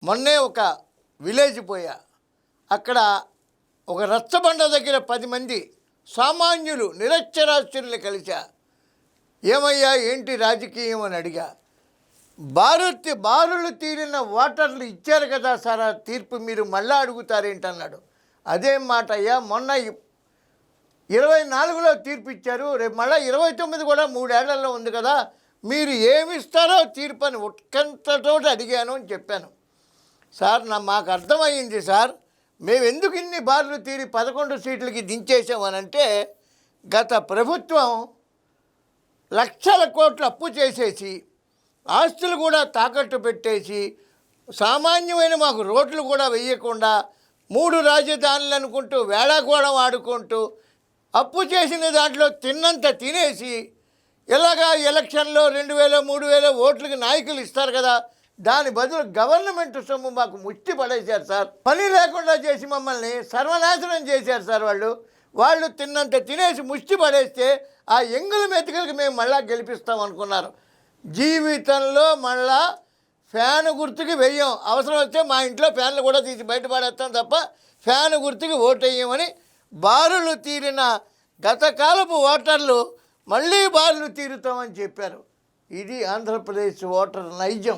మొన్నే ఒక విలేజ్ పోయా. అక్కడ ఒక రచ్చబండ దగ్గర 10 మంది సామాన్యులు నిరక్షరాస్యుల్ని కలిసా. ఏమయ్యా ఏంటి రాజకీయం అని అడిగా. బారులు తీరిన ఓటర్లు ఇచ్చారు కదా సార్, ఆ తీర్పు మీరు మళ్ళా అడుగుతారేంటన్నాడు. అదేం మాట అయ్యా, మొన్న 24లో తీర్పు ఇచ్చారు, రేపు మళ్ళీ 29 కూడా 3 ఏళ్లలో ఉంది కదా, మీరు ఏమిస్తారో తీర్పు అని ఉత్కంఠతో అడిగాను అని చెప్పాను. సార్ మాకు అర్థమయ్యింది సార్, మేము ఎందుకు ఇన్ని బార్లు తీరి 11 సీట్లకి దించేసామనంటే, గత ప్రభుత్వం లక్షల కోట్లు అప్పు చేసేసి ఆస్తులు కూడా తాకట్టు పెట్టేసి సామాన్యమైన మాకు రోడ్లు కూడా వేయకుండా 3 రాజధానులు అనుకుంటూ వేళాకోళం ఆడుకుంటూ అప్పు చేసిన దాంట్లో తిన్నంత తినేసి ఇలాగా ఎలక్షన్లో 2000 3000 ఓట్లకి నాయకులు ఇస్తారు కదా, దాని బదులు గవర్నమెంట్ సొమ్ము మాకు ముష్టి పడేశారు సార్. పని లేకుండా చేసి మమ్మల్ని సర్వనాశనం చేశారు సార్. వాళ్ళు తిన్నంత తినేసి ముష్టి పడేస్తే ఆ ఎంగుల మెతుకలకి మేము మళ్ళా గెలిపిస్తాం అనుకున్నారు. జీవితంలో మళ్ళా ఫ్యాన్ గుర్తుకి వెయ్యం, అవసరం వస్తే మా ఇంట్లో ఫ్యాన్లు కూడా తీసి బయటపడేస్తాం తప్ప ఫ్యాన్ గుర్తుకి ఓటేయమని బారులు తీరిన గతకాలపు ఓటర్లు మళ్ళీ బారులు తీరుతామని చెప్పారు. ఇది ఆంధ్రప్రదేశ్ ఓటర్ నైజం.